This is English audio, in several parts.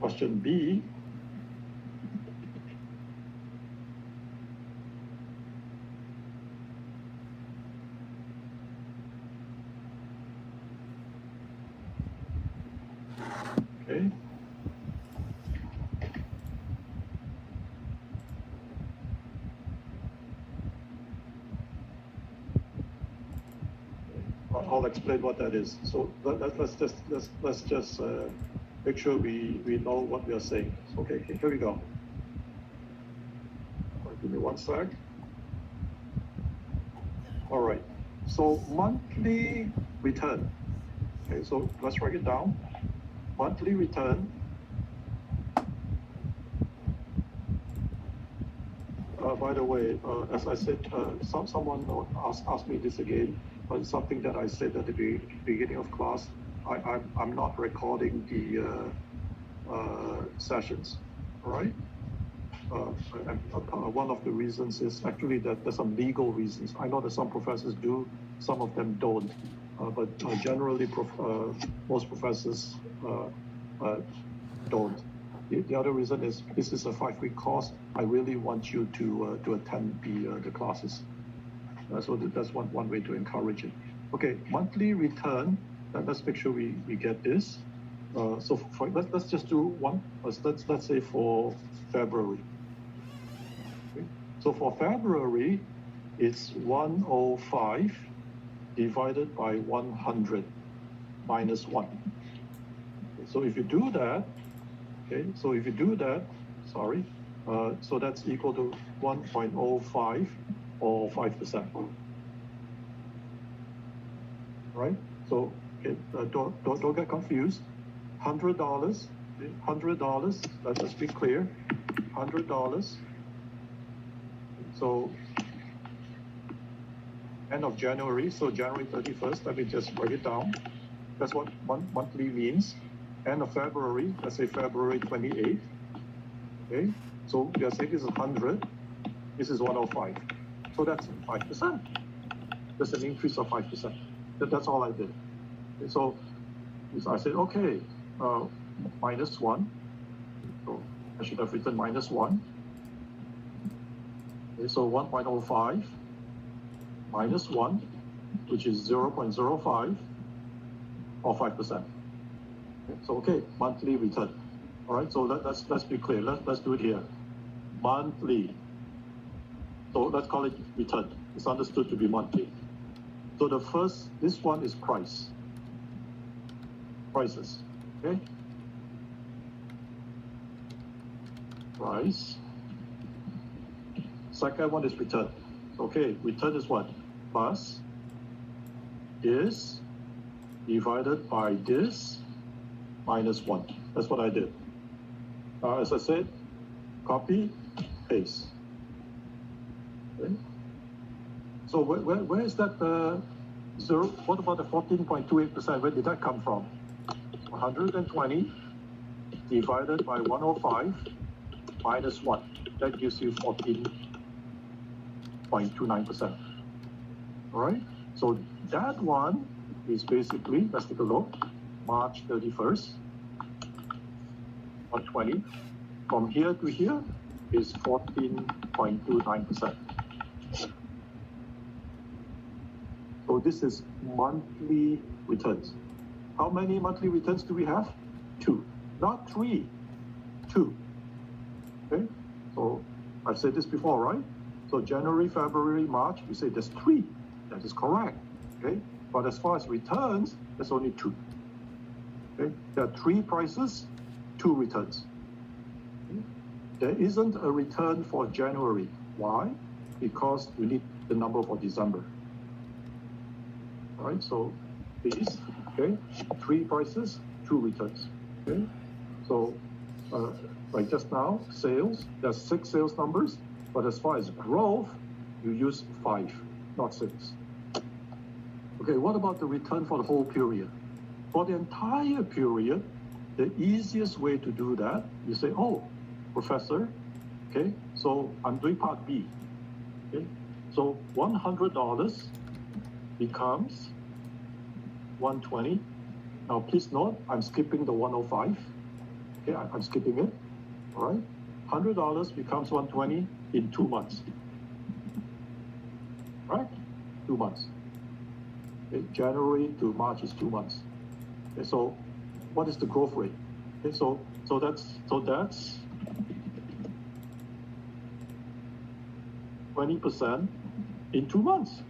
question B. Okay. I'll explain what that is. So let's just make sure we know what we are saying. Okay, here we go. Give me one sec. All right. So monthly return. Okay, so let's write it down. Monthly return. By the way, as I said, someone asked me this again, but it's something that I said at the beginning of class. I'm not recording the sessions, all right? One of the reasons is actually that there's some legal reasons. I know that some professors do, some of them don't, but generally most professors don't. The other reason is this is a 5-week course. I really want you to attend the classes. So that's one way to encourage it. Okay, monthly return. Let's make sure we get this. So let's just do one. Let's say for February. Okay. So for February, it's 105 divided by 100 minus 1. Okay, so if you do that, sorry, so that's equal to 1.05 or 5%. Right? So okay, don't get confused. $100. Let's be clear. $100. So end of January. So January 31st. Let me just write it down. That's what monthly means. End of February. Let's say February 28th. Okay. So we are saying this is 100. This is 105. So that's 5%. That's an increase of 5%. That's all I did. Okay, so I said, okay, minus 1. So I should have written minus 1. Okay, so 1.05 minus 1, which is 0.05 or 5%. Okay, so, okay, monthly return. All right, so let's be clear. Let's do it here. Monthly. So let's call it return. It's understood to be monthly. So the first, this one is prices. Okay? Price. Second one is return. Okay, return is what? Plus this divided by this minus 1. That's what I did. As I said, copy, paste. Okay. So where is that zero? What about the 14.28%? Where did that come from? 120 divided by 105 minus 1. That gives you 14.29%. All right? So that one is basically, let's take a look, March 31st, 120. From here to here is 14.29%. So this is monthly returns. How many monthly returns do we have? 2, not 3, 2. Okay, so I've said this before, right? So January, February, March, we say there's 3. That is correct. Okay, but as far as returns, there's only 2. Okay, there are 3 prices, 2 returns. Okay? There isn't a return for January. Why? Because we need the number for December. All right, so these, okay, 3 prices, 2 returns. Okay, so like just now, sales, there's 6 sales numbers, but as far as growth, you use 5, not 6. Okay, what about the return for the whole period? For the entire period, the easiest way to do that, you say, oh, professor, okay, so I'm doing part B. Okay, so $100 becomes 120. Now, please note, I'm skipping the 105. Okay, I'm skipping it. All right, $100 becomes 120 in 2 months. Right, 2 months. Okay, January to March is 2 months. Okay, so what is the growth rate? Okay, so that's 20% in 2 months.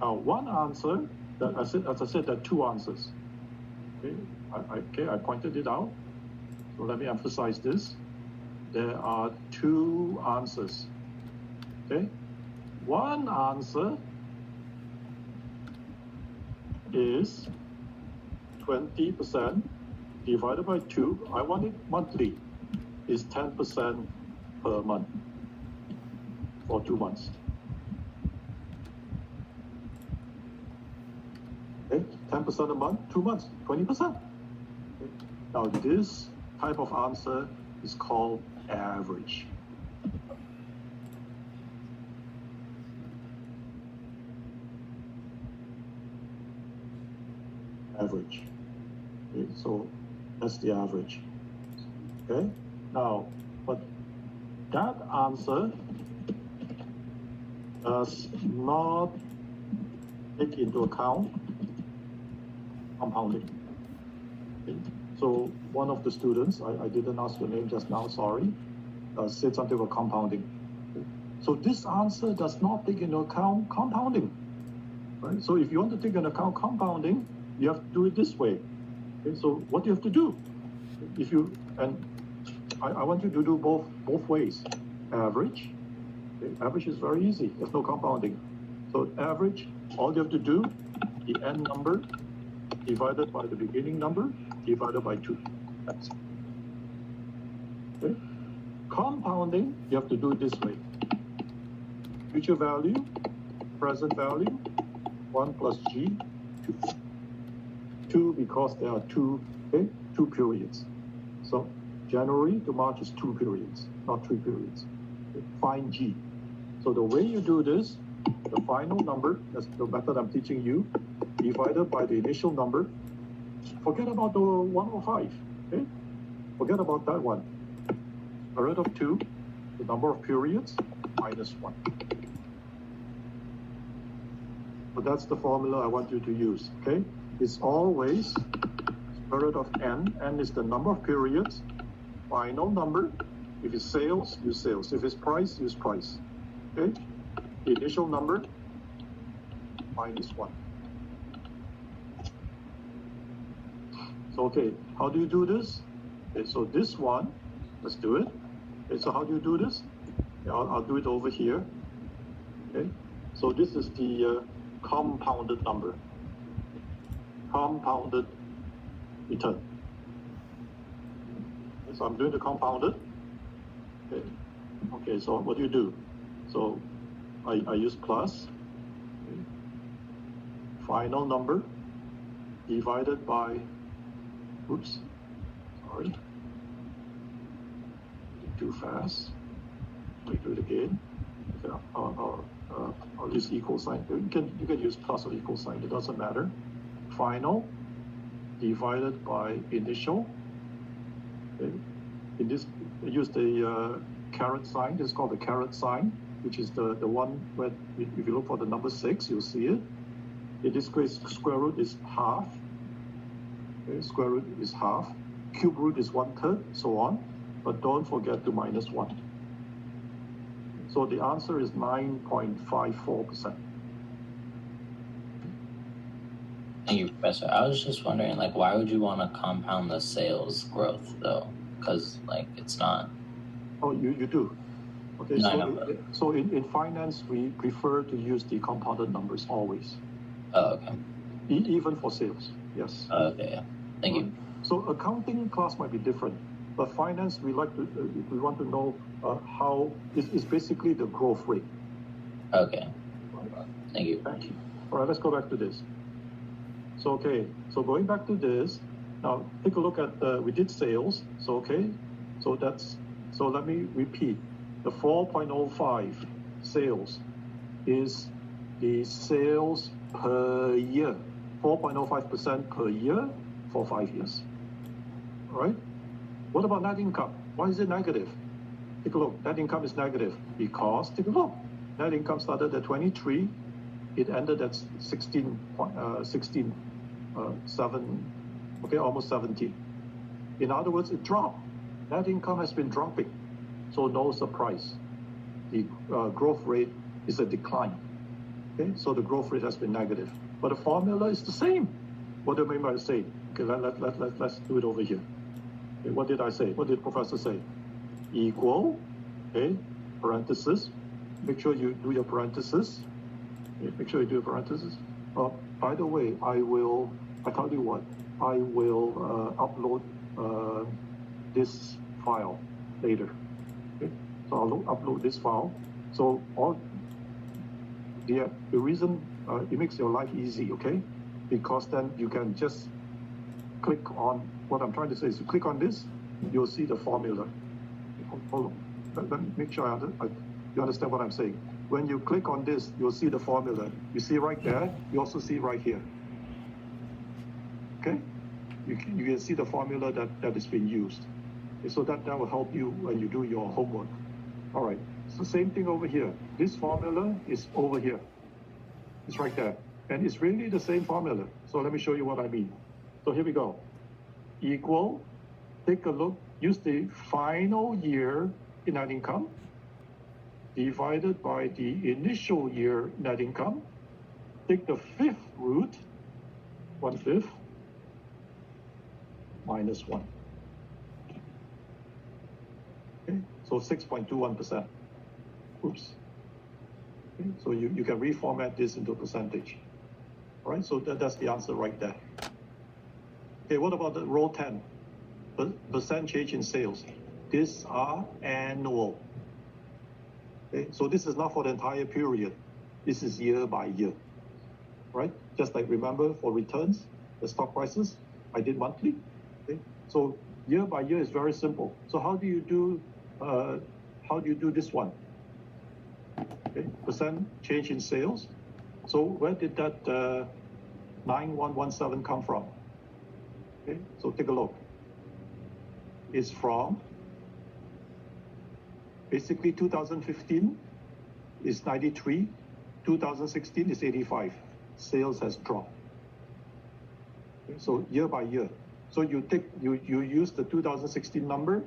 Now, one answer, as I said, there are two answers. Okay, I pointed it out. So let me emphasize this. There are two answers. Okay, one answer is 20% divided by 2. I want it monthly. Is 10% per month for 2 months. Okay, 10% a month, 2 months, 20%. Okay. Now this type of answer is called average. Average. Okay, so that's the average. Okay, now, but that answer does not take into account compounding. Okay. So one of the students, I didn't ask your name just now, sorry, said something about compounding. Okay. So this answer does not take into account compounding. Right? So if you want to take into account compounding, you have to do it this way. Okay. So what do you have to do? If you, and I want you to do both ways. Average. Okay. Average is very easy. There's no compounding. So average, all you have to do, the end number divided by the beginning number divided by 2. That's it. Okay. Compounding, you have to do it this way. Future value, present value, 1 plus G, 2. 2 because there are two periods. So January to March is 2 periods, not 3 periods. Okay. Find G. So the way you do this, the final number, that's the method I'm teaching you, divided by the initial number. Forget about the 105, okay? Forget about that one. Square root of 2, the number of periods, minus 1. So that's the formula I want you to use, okay? It's always square root of n is the number of periods, final number. If it's sales, use sales. If it's price, use price, okay? The initial number, minus 1. So, okay, how do you do this? Okay, so this one, let's do it. Okay, so how do you do this? Okay, I'll do it over here. Okay, so this is the compounded number. Compounded return. Okay, so I'm doing the compounded. Okay, so what do you do? So I use plus. Okay. Final number divided by, oops, sorry, too fast. Let me do it again. Okay, I'll use equal sign. You can use plus or equal sign, it doesn't matter. Final divided by initial. Okay. In this, use the caret sign. This is called the caret sign, which is the one where if you look for the number 6, you'll see it. In this case, square root is half. Okay, square root is half. Cube root is 1/3, so on. But don't forget to minus 1. So the answer is 9.54%. Thank you, Professor. I was just wondering, like, why would you want to compound the sales growth, though? Because, like, it's not. Oh, you do. Okay, No, so in finance, we prefer to use the compounded numbers always. Oh, okay. Even for sales, yes. Okay, yeah. Thank you. So accounting class might be different, but finance, we want to know how, it's basically the growth rate. Okay. Thank you. Thank you. All right, let's go back to this. So, okay, so going back to this, now take a look at, we did sales, so okay, so let me repeat. The 4.05 sales is the sales per year, 4.05% per year for 5 years. right? What about net income? Why is it negative? Take a look. Net income is negative because, take a look. Net income started at 23. It ended at 16, 7, okay, almost 17. In other words, it dropped. Net income has been dropping. So no surprise. The growth rate is a decline. Okay, so the growth rate has been negative. But the formula is the same. What do I mean by saying? Okay, let's do it over here. Okay, what did I say? What did the professor say? Equal, okay, parenthesis. Make sure you do your parenthesis. Okay, make sure you do your parenthesis. By the way, I tell you what, I will upload this file later. Okay, so I'll upload this file. So the reason it makes your life easy, okay? Because then you can just click on, what I'm trying to say is you click on this, you'll see the formula. Hold on, let me make sure you understand what I'm saying. When you click on this, you'll see the formula. You see right there, you also see right here. Okay? You can see the formula that is being used. Okay, so that will help you when you do your homework. All right, it's the same thing over here. This formula is over here. It's right there. And it's really the same formula. So let me show you what I mean. So here we go. Equal, take a look, use the final year in net income divided by the initial year net income. Take the fifth root, 1/5, minus 1. Okay, so 6.21%. Oops. Okay, so you can reformat this into a percentage. All right, so that's the answer right there. Okay, what about the row 10? Percent change in sales. These are annual. Okay, so this is not for the entire period. This is year by year, right? Just like remember for returns, the stock prices, I did monthly. Okay, so year by year is very simple. So how do you do this one? Okay, percent change in sales. So where did that 9117 come from? Okay, so take a look. It's from basically 2015 is 93, 2016 is 85. Sales has dropped. Okay, so year by year. So you use the 2016 number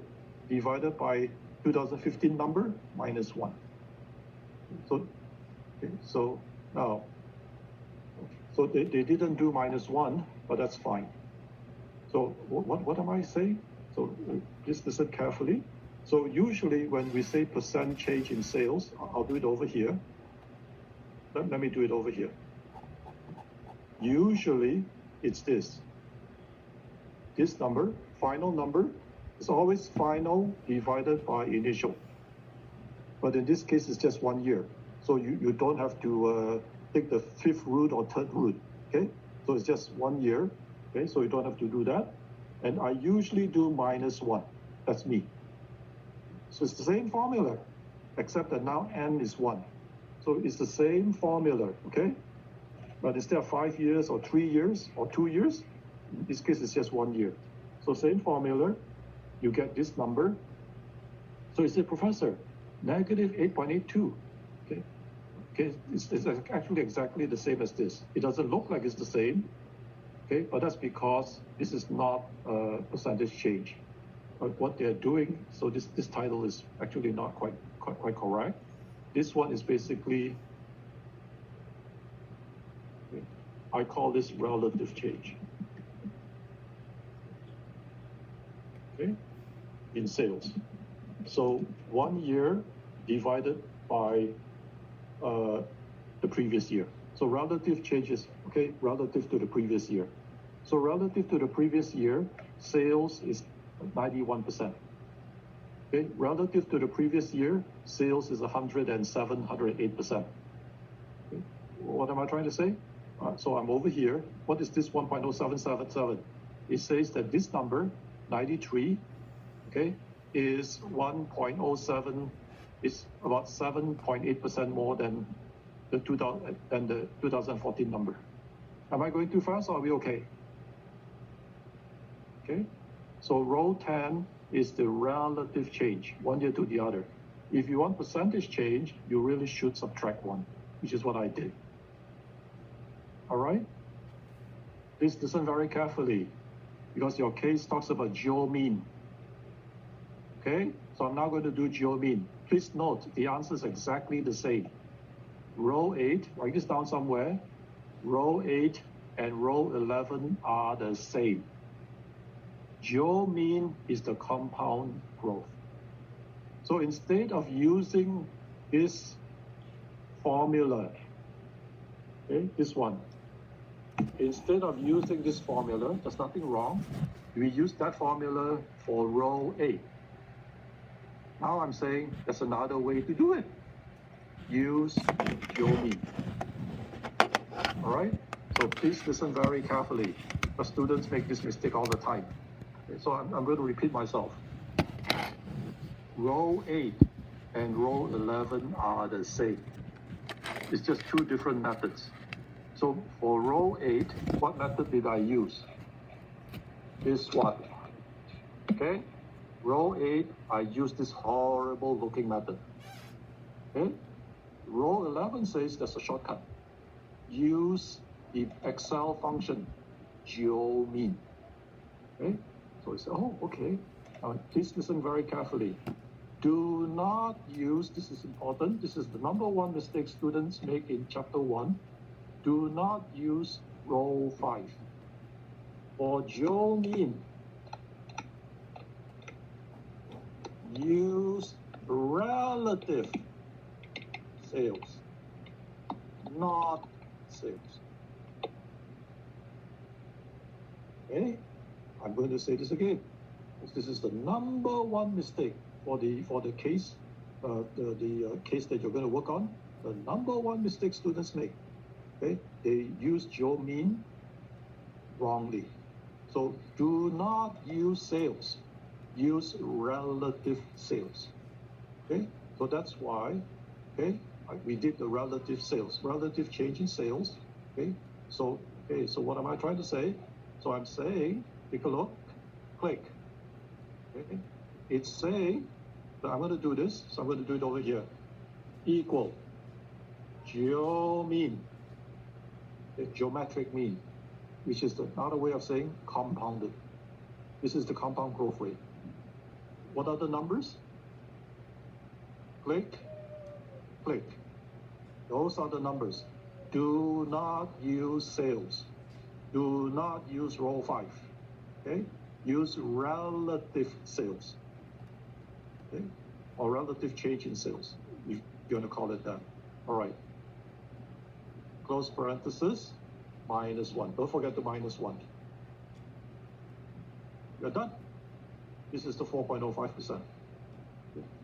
divided by 2015 number minus 1. So, okay, so now, so they didn't do minus 1, but that's fine. So what am I saying? So just listen carefully. So usually when we say percent change in sales, I'll do it over here. Let me do it over here. Usually it's this. This number, final number, is always final divided by initial. But in this case, it's just 1 year. So you don't have to take the fifth root or third root, okay? So it's just 1 year, okay? So you don't have to do that. And I usually do minus 1. That's me. So it's the same formula, except that now n is 1. So it's the same formula, okay? But instead of 5 years or 3 years or 2 years, in this case it's just 1 year. So same formula, you get this number. So you say, Professor, negative 8.82. Okay, okay, it's actually exactly the same as this. It doesn't look like it's the same, okay, but that's because this is not a percentage change. But what they're doing, so this title is actually not quite correct. This one is basically, okay, I call this relative change. Okay, in sales. So 1 year divided by the previous year. So relative changes, okay, relative to the previous year. So relative to the previous year, sales is 91%. Okay, relative to the previous year, sales is 107, 108%. Okay. What am I trying to say? So I'm over here. What is this 1.0777? It says that this number, 93, okay, is 1.07, is about 7.8% more than the 2014 number. Am I going too fast or are we okay? Okay, So row 10 is the relative change, one year to the other. If you want percentage change, you really should subtract 1, which is what I did. All right? Please listen very carefully, because your case talks about geo-mean. Okay? So I'm now going to do geo-mean. Please note, the answer is exactly the same. Row 8, write this down somewhere. Row 8 and row 11 are the same. Geo-mean is the compound growth. So instead of using this formula, okay, this one, instead of using this formula, there's nothing wrong. We use that formula for row 8. Now I'm saying there's another way to do it. Use geo-mean. All right? So please listen very carefully. The students make this mistake all the time. Okay, so I'm going to repeat myself. Row 8 and row 11 are the same. It's just two different methods. So for row 8, what method did I use? This one. Okay? Row 8, I used this horrible looking method. Okay? Row 11 says there's a shortcut. Use the Excel function, geo-mean. Okay? So we say, oh, okay. Please listen very carefully. Do not use, this is important, this is the number one mistake students make in chapter 1. Do not use row 5. For geo-mean, use relative sales, not sales. Okay, I'm going to say this again. This is the number one mistake for the case, the case that you're going to work on. The number one mistake students make. Okay, they use geo-mean wrongly. So do not use sales. Use relative sales. Okay, so that's why. Okay, we did the relative sales, relative change in sales. Okay, so what am I trying to say? So I'm saying, take a look, click. Okay, it's saying that I'm going to do this, so I'm going to do it over here. Equal geo-mean, geometric mean, which is another way of saying compounded. This is the compound growth rate. What are the numbers? Click, click. Those are the numbers. Do not use sales. Do not use row 5. Okay? Use relative sales. Okay? Or relative change in sales, if you want to call it that. All right. Close parenthesis, -1. Don't forget the -1. You're done. This is the 4.05%.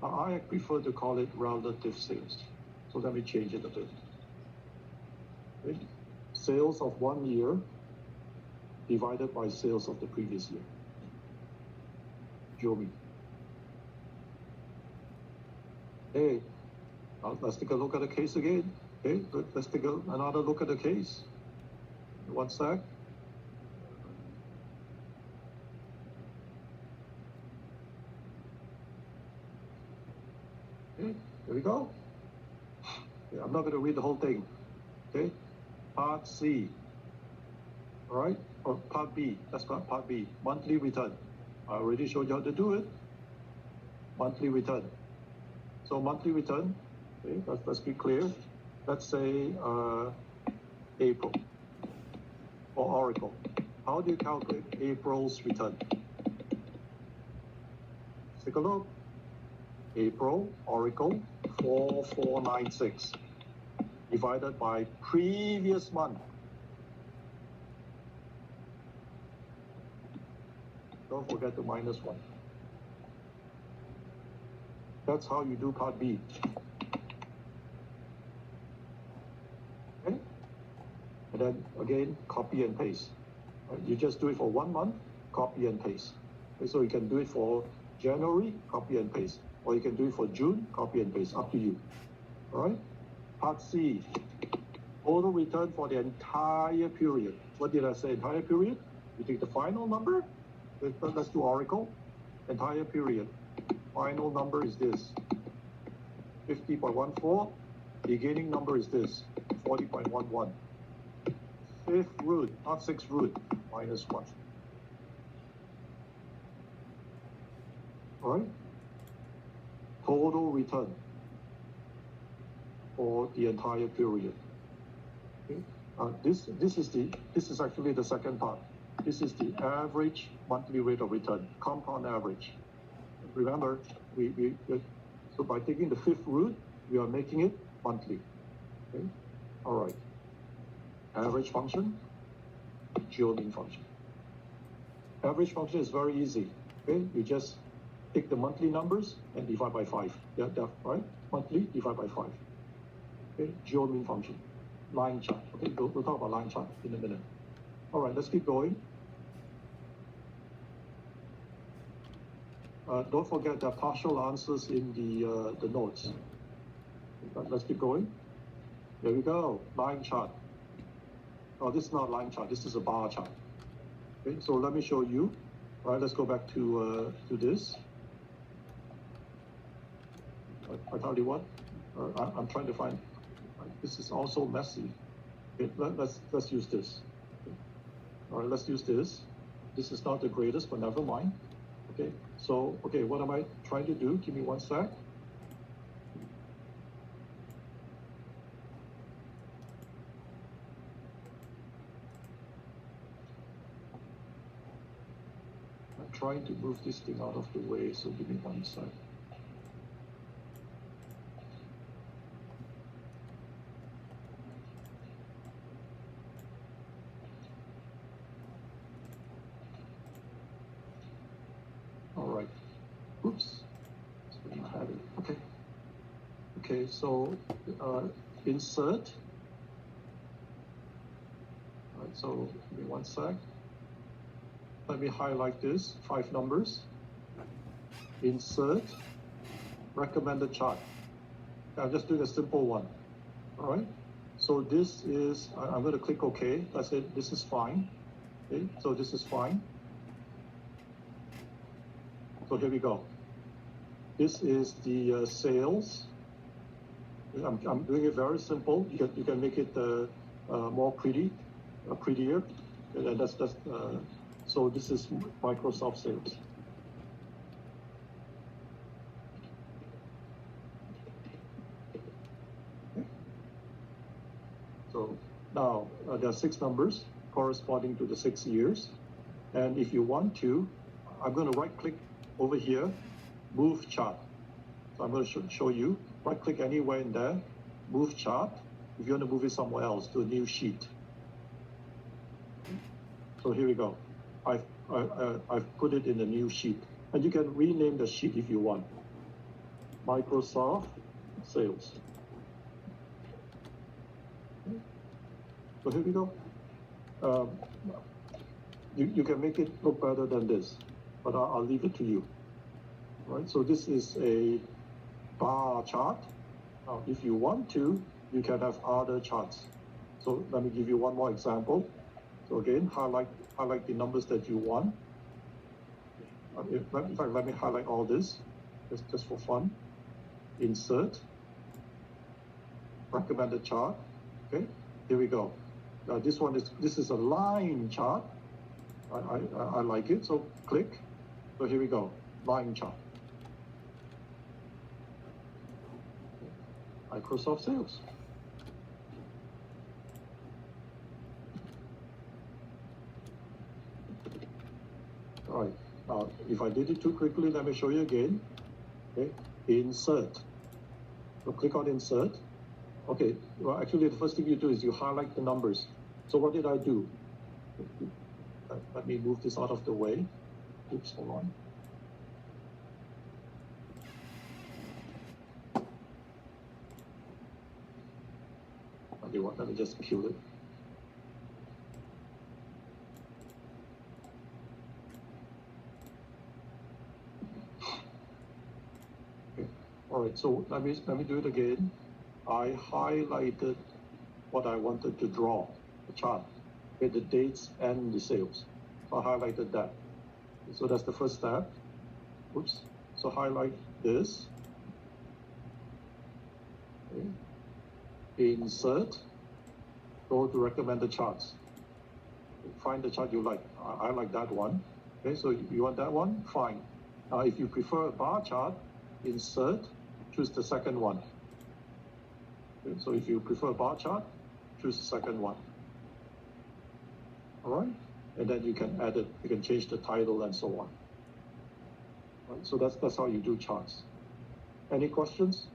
I prefer to call it relative sales. So let me change it a bit. Okay. Sales of 1 year divided by sales of the previous year. Geo-mean. Hey, now let's take a look at the case again. Okay, good. Let's take another look at the case. One sec. Okay, here we go. Okay, I'm not going to read the whole thing. Okay, part C. All right, or part B. That's part B. Monthly return. I already showed you how to do it. Monthly return. So monthly return. Okay, let's be clear. Let's say April or Oracle. How do you calculate April's return? Let's take a look. April, Oracle, 4496 divided by previous month. Don't forget the -1. That's how you do part B. Okay? And then again, copy and paste. Right? You just do it for 1 month, copy and paste. Okay? So you can do it for January, copy and paste. Or you can do it for June, copy and paste, up to you. All right? Part C, total return for the entire period. What did I say, entire period? You take the final number, Let's do Oracle. Entire period. Final number is this. 50.14. Beginning number is this. 40.11. Fifth root, not sixth root, minus 1. All right? Total return for the entire period. Okay? This is actually the second part. This is the average monthly rate of return, compound average. Remember, so by taking the fifth root, we are making it monthly. Okay? All right. Average function, geo-mean function. Average function is very easy. Okay? You just take the monthly numbers and divide by 5. Yeah, right? Monthly, divide by 5. Okay? Geo-mean function. Line chart. Okay, we'll talk about line chart in a minute. All right, let's keep going. Don't forget the partial answers in the notes. Let's keep going. There we go, line chart. Oh, this is not line chart, this is a bar chart. Okay, so let me show you. All right, let's go back to this. I tell you what, I'm trying to find, this is also messy. Okay, let's use this. Okay. All right, let's use this. This is not the greatest, but never mind. Okay, so, okay, what am I trying to do? Give me one sec. I'm trying to move this thing out of the way, so give me one sec. All right. Oops. I have it. Okay. Okay, so insert. All right, so give me one sec. Let me highlight this, 5 numbers. Insert, recommended chart. I'm just doing a simple one. All right. So this is, I'm going to click OK. That's it. This is fine. Okay. So this is fine. So here we go. This is the sales. I'm doing it very simple. You can make it more prettier. And that's so this is Microsoft sales. Okay. So now there are 6 numbers corresponding to the 6 years. And if you want to, I'm going to right click over here, move chart. So I'm going to show you, right click anywhere in there, move chart. If you want to move it somewhere else to a new sheet. So here we go. I've put it in a new sheet. And you can rename the sheet if you want. Microsoft sales. Okay. So here we go. You can make it look better than this, but I'll leave it to you. All right, so this is a bar chart. Now, if you want to, you can have other charts. So let me give you one more example. So again, highlight the numbers that you want. In fact, let me highlight all this, just for fun. Insert, recommended chart. Okay, here we go. Now this is a line chart. I like it, so click. So here we go, line chart. Microsoft sales. All right, now if I did it too quickly, let me show you again. Okay, insert. So click on insert. Okay, well actually the first thing you do is you highlight the numbers. So what did I do? Let me move this out of the way. Oops, hold on. Okay, what? Let me just kill it. Okay. All right, so let me do it again. I highlighted what I wanted to draw, the chart, with the dates and the sales. So I highlighted that. So that's the first step. Oops. So highlight this. Okay. Insert. Go to recommended charts. Find the chart you like. I like that one. Okay, so you want that one? Fine. If you prefer a bar chart, insert, choose the second one. Okay, so if you prefer a bar chart, choose the second one. All right, and then you can edit, you can change the title and so on. Right, so that's how you do charts. Any questions?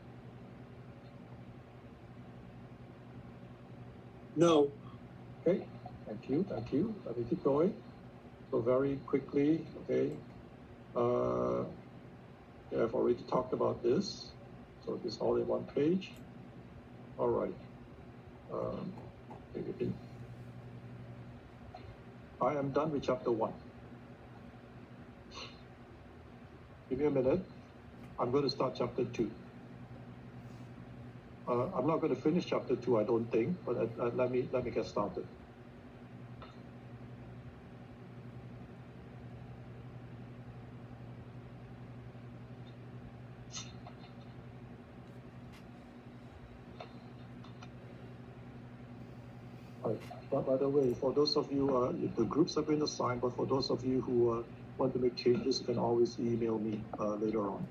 No. Okay, thank you. Let me keep going. So very quickly, okay. I've already talked about this. So it's all in one page. All right. I am done with chapter 1. Give me a minute. I'm going to start chapter 2. I'm not going to finish chapter 2, I don't think, but let me get started. By the way, for those of you, the groups have been assigned, but for those of you who want to make changes, you can always email me later on.